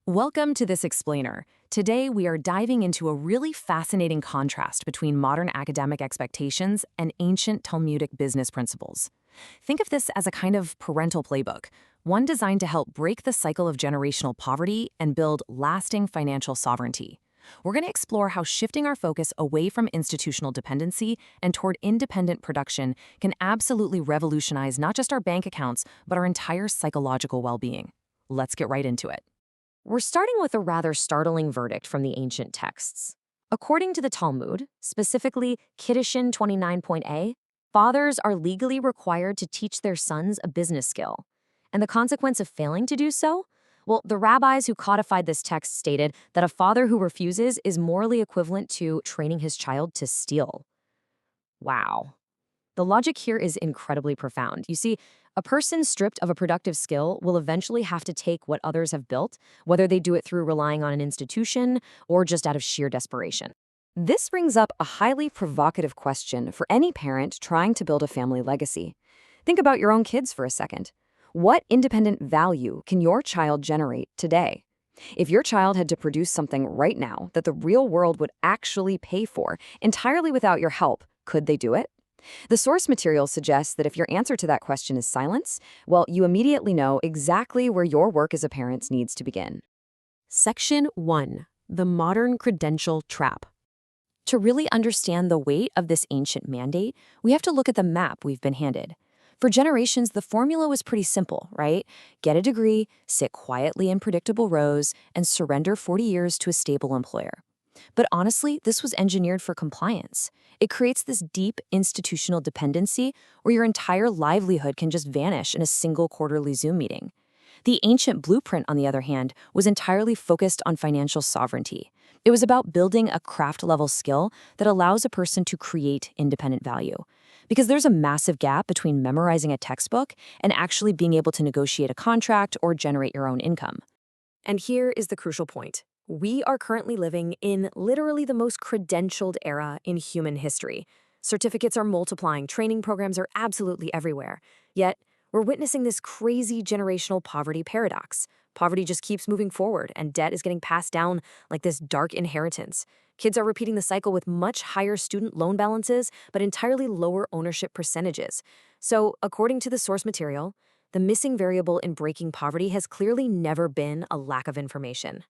Welcome to this explainer. Today we are diving into a really fascinating contrast between modern academic expectations and ancient Talmudic business principles. Think of this as a kind of parental playbook, one designed to help break the cycle of generational poverty and build lasting financial sovereignty. We're going to explore how shifting our focus away from institutional dependency and toward independent production can absolutely revolutionize not just our bank accounts, but our entire psychological well-being. Let's get right into it. We're starting with a rather startling verdict from the ancient texts. According to the Talmud, specifically Kiddushin 29.a, fathers are legally required to teach their sons a business skill. And the consequence of failing to do so? Well, the rabbis who codified this text stated that a father who refuses is morally equivalent to training his child to steal. Wow. The logic here is incredibly profound. You see, a person stripped of a productive skill will eventually have to take what others have built, whether they do it through relying on an institution or just out of sheer desperation. This brings up a highly provocative question for any parent trying to build a family legacy. Think about your own kids for a second. What independent value can your child generate today? If your child had to produce something right now that the real world would actually pay for entirely without your help, could they do it? The source material suggests that if your answer to that question is silence, well, you immediately know exactly where your work as a parent needs to begin. Section 1. The Modern Credential Trap. To really understand the weight of this ancient mandate, we have to look at the map we've been handed. For generations, the formula was pretty simple, right? Get a degree, sit quietly in predictable rows, and surrender 40 years to a stable employer. But honestly, this was engineered for compliance. It creates this deep institutional dependency where your entire livelihood can just vanish in a single quarterly Zoom meeting. The ancient blueprint, on the other hand, was entirely focused on financial sovereignty. It was about building a craft-level skill that allows a person to create independent value. Because there's a massive gap between memorizing a textbook and actually being able to negotiate a contract or generate your own income. And here is the crucial point. We are currently living in literally the most credentialed era in human history. Certificates are multiplying, training programs are absolutely everywhere. Yet, we're witnessing this crazy generational poverty paradox. Poverty just keeps moving forward, and debt is getting passed down like this dark inheritance. Kids are repeating the cycle with much higher student loan balances, but entirely lower ownership percentages. So, according to the source material, the missing variable in breaking poverty has clearly never been a lack of information.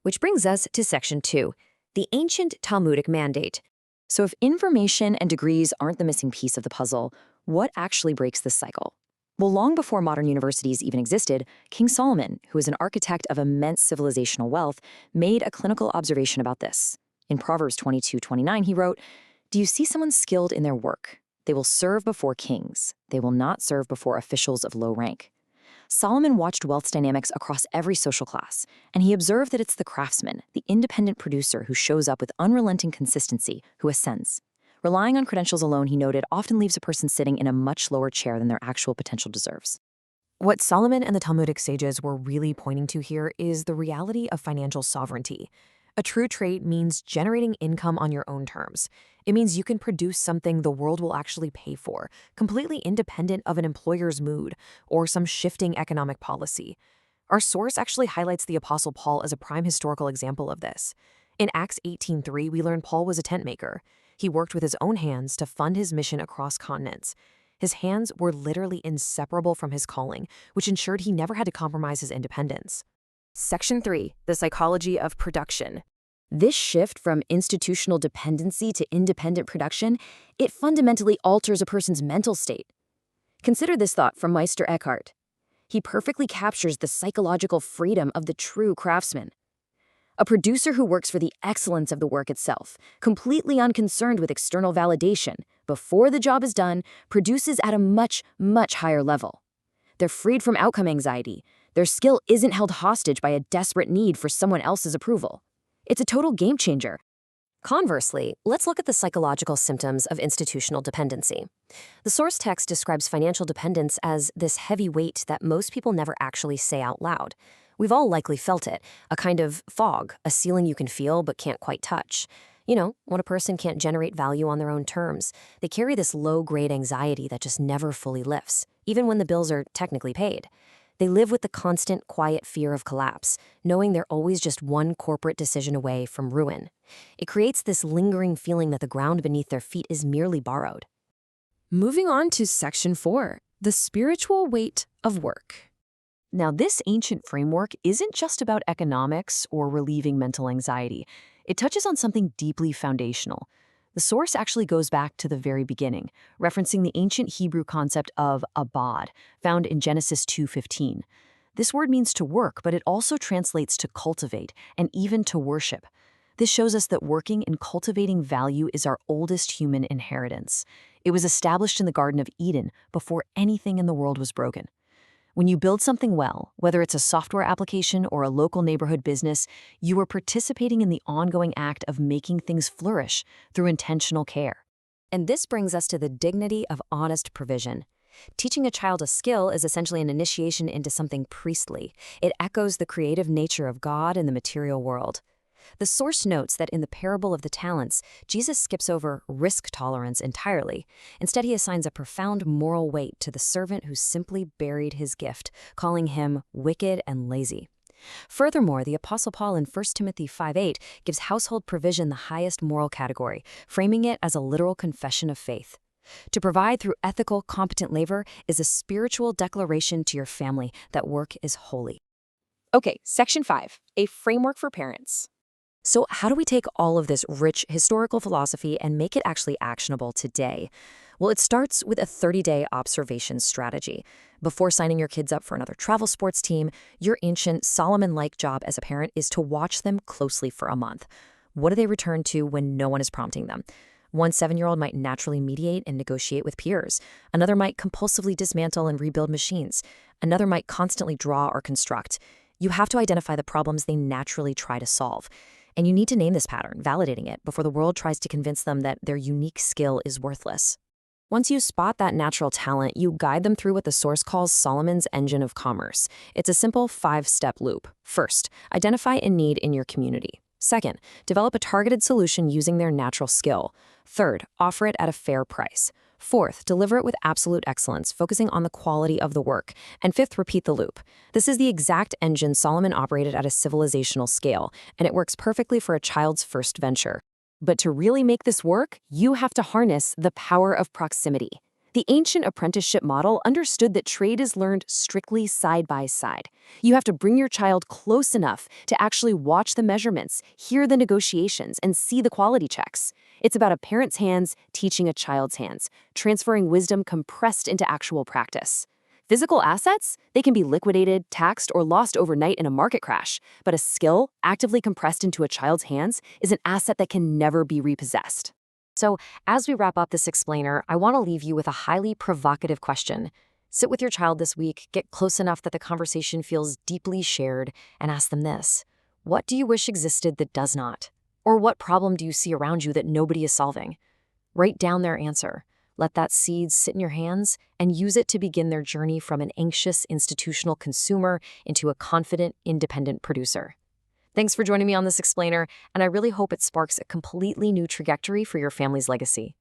Which brings us to Section 2, the ancient Talmudic mandate. So if information and degrees aren't the missing piece of the puzzle, what actually breaks this cycle? Well, long before modern universities even existed, King Solomon, who is an architect of immense civilizational wealth, made a clinical observation about this. In Proverbs 22:29, he wrote, "Do you see someone skilled in their work? They will serve before kings. They will not serve before officials of low rank." Solomon watched wealth's dynamics across every social class, and he observed that it's the craftsman, the independent producer who shows up with unrelenting consistency, who ascends. Relying on credentials alone, he noted, often leaves a person sitting in a much lower chair than their actual potential deserves. What Solomon and the Talmudic sages were really pointing to here is the reality of financial sovereignty. A true trait means generating income on your own terms. It means you can produce something the world will actually pay for, completely independent of an employer's mood or some shifting economic policy. Our source actually highlights the Apostle Paul as a prime historical example of this. In Acts 18:3, we learn Paul was a tent maker. He worked with his own hands to fund his mission across continents. His hands were literally inseparable from his calling, which ensured he never had to compromise his independence. Section 3, the psychology of production. This shift from institutional dependency to independent production, it fundamentally alters a person's mental state. Consider this thought from Meister Eckhart. He perfectly captures the psychological freedom of the true craftsman. A producer who works for the excellence of the work itself, completely unconcerned with external validation, before the job is done, produces at a much, much higher level. They're freed from outcome anxiety. Their skill isn't held hostage by a desperate need for someone else's approval. It's a total game changer. Conversely, let's look at the psychological symptoms of institutional dependency. The source text describes financial dependence as this heavy weight that most people never actually say out loud. We've all likely felt it, a kind of fog, a ceiling you can feel but can't quite touch. You know, when a person can't generate value on their own terms, they carry this low-grade anxiety that just never fully lifts, even when the bills are technically paid. They live with the constant, quiet fear of collapse, knowing they're always just one corporate decision away from ruin. It creates this lingering feeling that the ground beneath their feet is merely borrowed. Moving on to Section 4, the spiritual weight of work. Now, this ancient framework isn't just about economics or relieving mental anxiety. It touches on something deeply foundational. The source actually goes back to the very beginning, referencing the ancient Hebrew concept of abad, found in Genesis 2:15. This word means to work, but it also translates to cultivate and even to worship. This shows us that working and cultivating value is our oldest human inheritance. It was established in the Garden of Eden before anything in the world was broken. When you build something well, whether it's a software application or a local neighborhood business, you are participating in the ongoing act of making things flourish through intentional care. And this brings us to the dignity of honest provision. Teaching a child a skill is essentially an initiation into something priestly. It echoes the creative nature of God in the material world. The source notes that in the parable of the talents, Jesus skips over risk tolerance entirely. Instead, he assigns a profound moral weight to the servant who simply buried his gift, calling him wicked and lazy. Furthermore, the Apostle Paul in 1 Timothy 5:8 gives household provision the highest moral category, framing it as a literal confession of faith. To provide through ethical, competent labor is a spiritual declaration to your family that work is holy. Okay, Section 5, a framework for parents. So how do we take all of this rich historical philosophy and make it actually actionable today? Well, it starts with a 30-day observation strategy. Before signing your kids up for another travel sports team, your ancient Solomon-like job as a parent is to watch them closely for a month. What do they return to when no one is prompting them? One 7-year-old might naturally mediate and negotiate with peers. Another might compulsively dismantle and rebuild machines. Another might constantly draw or construct. You have to identify the problems they naturally try to solve. And you need to name this pattern, validating it, before the world tries to convince them that their unique skill is worthless. Once you spot that natural talent, you guide them through what the source calls Solomon's engine of commerce. It's a simple 5-step loop. First, identify a need in your community. Second, develop a targeted solution using their natural skill. Third, offer it at a fair price. Fourth, deliver it with absolute excellence, focusing on the quality of the work. And fifth, repeat the loop. This is the exact engine Solomon operated at a civilizational scale, and it works perfectly for a child's first venture. But to really make this work, you have to harness the power of proximity. The ancient apprenticeship model understood that trade is learned strictly side by side. You have to bring your child close enough to actually watch the measurements, hear the negotiations, and see the quality checks. It's about a parent's hands teaching a child's hands, transferring wisdom compressed into actual practice. Physical assets? They can be liquidated, taxed, or lost overnight in a market crash. But a skill, actively compressed into a child's hands, is an asset that can never be repossessed. So, as we wrap up this explainer, I want to leave you with a highly provocative question. Sit with your child this week, get close enough that the conversation feels deeply shared, and ask them this: what do you wish existed that does not? Or what problem do you see around you that nobody is solving? Write down their answer. Let that seed sit in your hands and use it to begin their journey from an anxious institutional consumer into a confident, independent producer. Thanks for joining me on this explainer, and I really hope it sparks a completely new trajectory for your family's legacy.